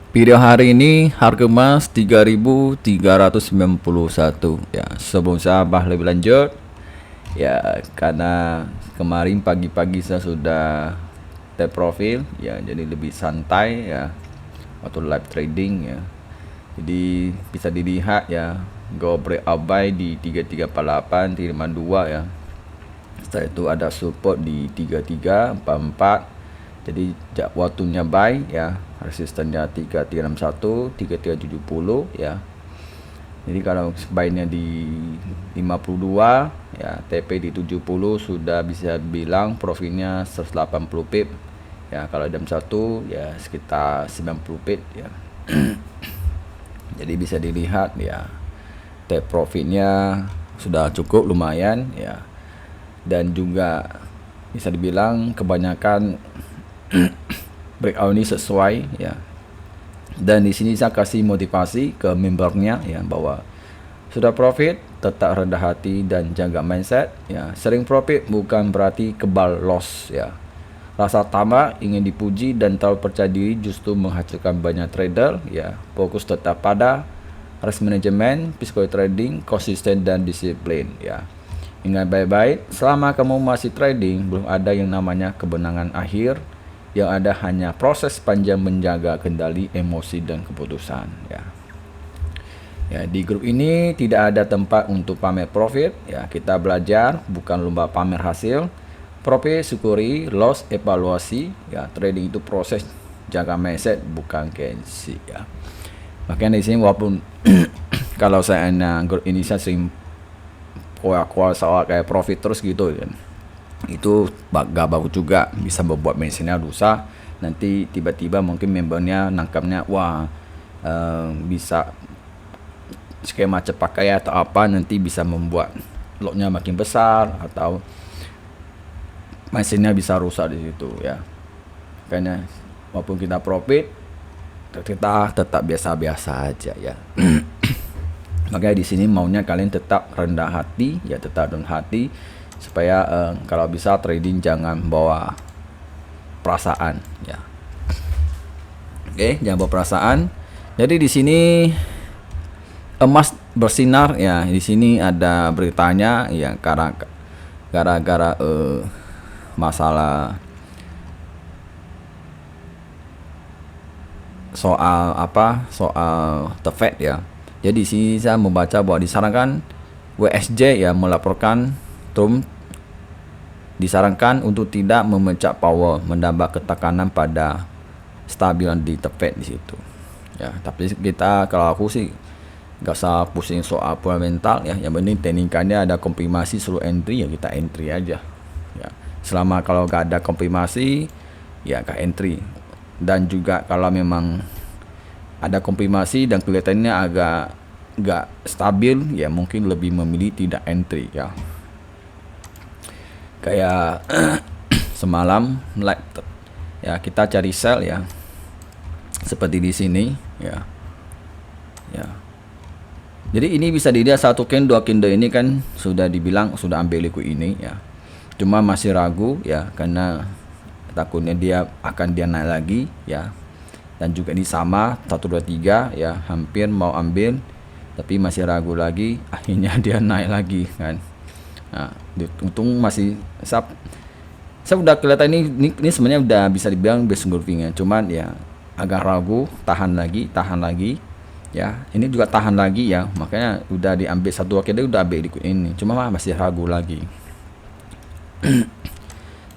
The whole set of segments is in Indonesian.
Video hari ini harga emas 3.391 ya. Sebelum saya bahas lebih lanjut ya, karena kemarin pagi-pagi saya sudah take profil ya, jadi lebih santai ya waktu live trading ya. Jadi bisa dilihat ya, go breakout buy di 3348 352 ya. Setelah itu ada support di 3344. Jadi waktunya buy ya, resistennya 3361 3370 ya. Jadi kalau buy-nya di 52 ya, TP di 70, sudah bisa bilang profitnya 180 pip ya. Kalau jam 1 ya sekitar 90 pip ya. Jadi bisa dilihat ya, take profitnya sudah cukup lumayan ya. Dan juga bisa dibilang kebanyakan breakout ini sesuai ya. Dan di sini saya kasih motivasi ke membernya ya, bahwa sudah profit tetap rendah hati dan jaga mindset ya. Sering profit bukan berarti kebal loss ya. Rasa tamak, ingin dipuji dan terlalu percaya diri justru menghancurkan banyak trader ya. Fokus tetap pada risk management, physical trading, konsisten dan disiplin ya. Ingat baik-baik, selama kamu masih trading, belum ada yang namanya kemenangan akhir. Yang ada hanya proses panjang menjaga kendali emosi dan keputusan ya. Ya, di grup ini tidak ada tempat untuk pamer profit ya. Kita belajar, bukan lomba pamer hasil. Profit syukuri, loss evaluasi ya. Trading itu proses, jaga mindset bukan gengsi ya. Makanya di sini walaupun kalau saya grup ini saya sering kuat soal kayak profit terus gitu kan, itu gak bagus juga, bisa membuat mesinnya rusak. Nanti tiba-tiba mungkin membernya nangkapnya wah, bisa skema cepat kaya atau apa, nanti bisa membuat lotnya makin besar atau mesinnya bisa rusak di situ ya. Karena walaupun kita profit, kita tetap biasa-biasa aja ya. Makanya di sini maunya kalian tetap rendah hati ya, tetap rendah hati supaya kalau bisa trading jangan bawa perasaan ya. Oke, jangan bawa perasaan. Jadi di sini emas bersinar ya. Di sini ada beritanya ya, gara-gara masalah soal The Fed ya. Jadi di sini saya membaca bahwa disarankan WSJ ya melaporkan Trump disarankan untuk tidak memecah power, menambah ketekanan pada stabilan di The Fed di situ. Ya, tapi kita, kalau aku sih nggak usah pusing soal fundamental ya. Yang penting teknikannya ada konfirmasi suruh entry ya, kita entry aja. Ya, selama kalau nggak ada konfirmasi ya nggak entry. Dan juga kalau memang ada konfirmasi dan kelihatannya agak nggak stabil ya, mungkin lebih memilih tidak entry ya. Kayak semalam like ya, kita cari sell ya, seperti di sini ya. Jadi ini bisa dilihat satu candle, dua candle ini kan sudah dibilang sudah ambil liquid ini ya. Cuma masih ragu ya, karena takutnya dia naik lagi ya. Dan juga ini sama 123 ya, hampir mau ambil tapi masih ragu lagi, akhirnya dia naik lagi kan. Nah, untung masih saya udah kelihatan ini sebenarnya udah bisa dibilang best engulfing-nya, cuman ya agak ragu, tahan lagi ya. Ini juga tahan lagi ya, makanya udah diambil satu waktu, udah ambil liquid ini, cuma masih ragu lagi.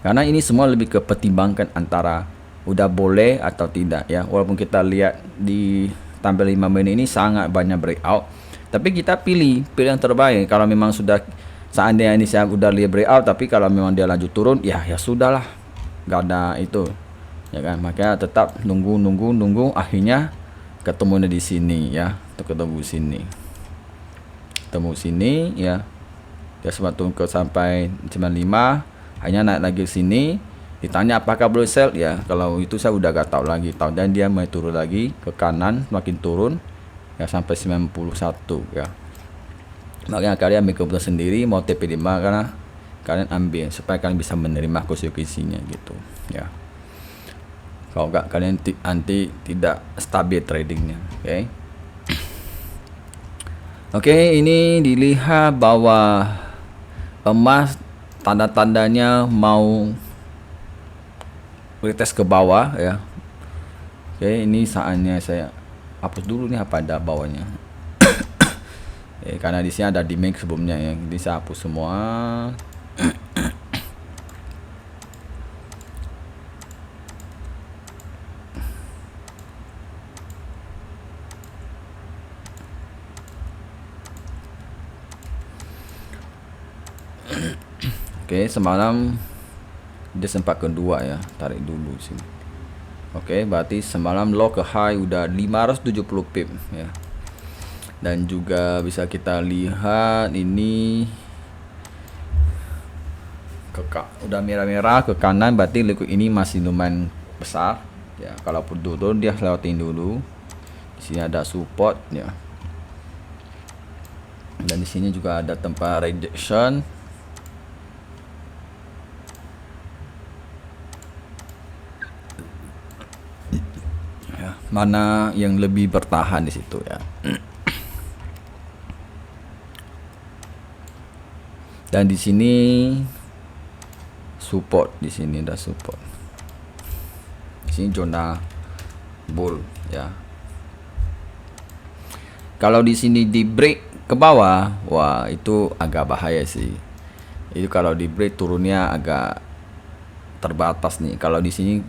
Karena ini semua lebih ke pertimbangkan antara udah boleh atau tidak ya. Walaupun kita lihat di tampil 5 menit ini sangat banyak breakout, tapi kita pilih yang terbaik. Kalau memang sudah, seandainya ini saya udah lihat breakout, tapi kalau memang dia lanjut turun ya sudahlah, nggak ada itu ya kan. Makanya tetap nunggu, akhirnya ketemu di sini ya, ketemu sini ya. Dia sempat turun ke sampai 95, hanya naik lagi sini. Ditanya apakah boleh sell ya, kalau itu saya udah gak tahu lagi. Dan dia mau turun lagi ke kanan, makin turun ya sampai 91 ya. Makanya kalian ambil keputusan sendiri mau TP di mana, karena kalian ambil supaya kalian bisa menerima konsekuensinya gitu ya. Kalau enggak kalian nanti tidak stabil tradingnya. Oke, ini dilihat bahwa emas tanda-tandanya mau retest ke bawah ya. Oke, ini saatnya saya hapus dulu nih apa ada bawahnya. Karena di sini ada demand sebelumnya ya. Jadi saya hapus semua. Oke, semalam dia sempat kedua ya, tarik dulu sini. Oke, berarti semalam low ke high udah 570 pip ya. Dan juga bisa kita lihat ini udah merah-merah ke kanan, berarti liquid ini masih lumayan besar ya. Kalaupun turun dia lewatin dulu. Di sini ada support ya. Dan di sini juga ada tempat rejection. Mana yang lebih bertahan di situ ya. Dan di sini support, di sini ada support. Di sini zona bull ya. Kalau di sini di break ke bawah, wah itu agak bahaya sih. Itu kalau di break turunnya agak terbatas nih. Kalau di sini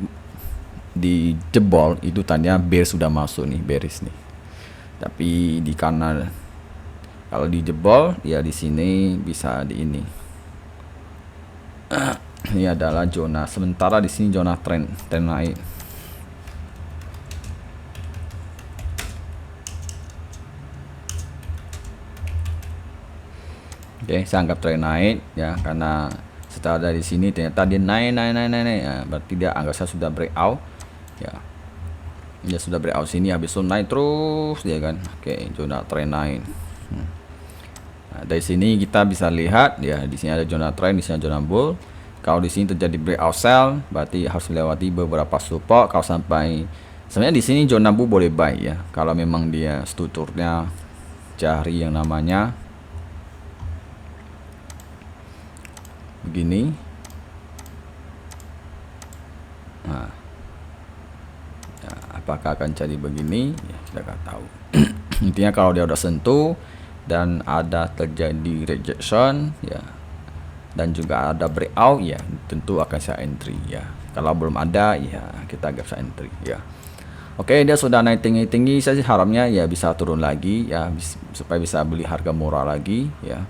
di jebol itu tandanya bear sudah masuk nih, bearish nih. Tapi di kanan kalau di jebol ya di sini bisa di ini. Ini adalah zona sementara, di sini zona trend naik. Oke, saya anggap trend naik ya, karena setelah dari sini ternyata dia naik ya, berarti dia anggap saya sudah breakout ya. Dia sudah breakout sini, habis itu naik terus dia kan. Oke, zona trend naik. Nah, dari sini kita bisa lihat ya, di sini ada zona trend, di sini zona bull. Kalau di sini terjadi breakout sell, berarti harus melewati beberapa support. Kalau sampai sebenarnya di sini zona bull boleh buy ya, kalau memang dia strukturnya cari yang namanya begini. Nah, ya, apakah akan jadi begini ya, kita nggak tahu. Intinya kalau dia udah sentuh dan ada terjadi rejection ya, dan juga ada breakout ya, tentu akan saya entry ya. Kalau belum ada ya kita agak saya entry ya. Oke, dia sudah naik tinggi-tinggi, saya sih harapnya ya bisa turun lagi ya, supaya bisa beli harga murah lagi ya.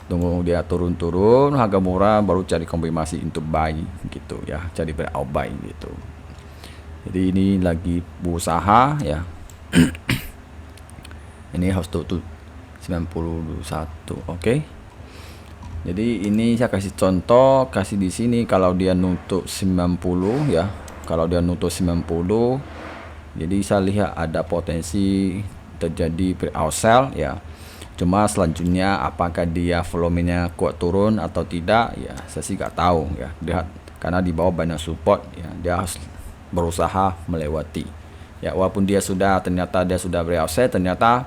Tunggu dia turun-turun harga murah baru cari konfirmasi untuk buy gitu ya, cari breakout buy gitu. Jadi ini lagi berusaha ya. Ini harus tutup 91. Oke. Jadi ini saya kasih contoh, kasih di sini kalau dia nutup 90 ya. Kalau dia nutup 90, jadi saya lihat ada potensi terjadi breakout sell ya. Cuma selanjutnya apakah dia volumenya kuat turun atau tidak ya, saya sih nggak tahu ya. Lihat, karena di bawah banyak support ya, dia harus berusaha melewati ya. Walaupun dia sudah breakout sell, ternyata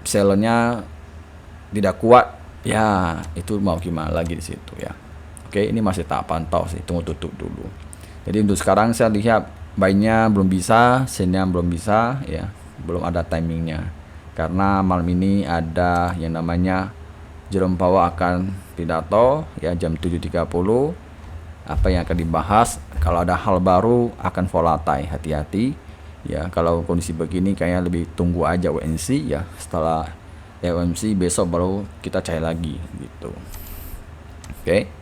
sellernya tidak kuat ya, itu mau gimana lagi di situ ya. Oke, ini masih tahap pantau sih, tunggu tutup dulu. Jadi untuk sekarang saya lihat buy-nya belum bisa, sell-nya belum bisa ya, belum ada timingnya. Karena malam ini ada yang namanya Jerome Powell akan pidato ya jam 7.30. Apa yang akan dibahas, kalau ada hal baru akan volatile, hati-hati ya. Kalau kondisi begini kayaknya lebih tunggu aja WNC ya. Setelah WNC besok baru kita cari lagi gitu. Oke.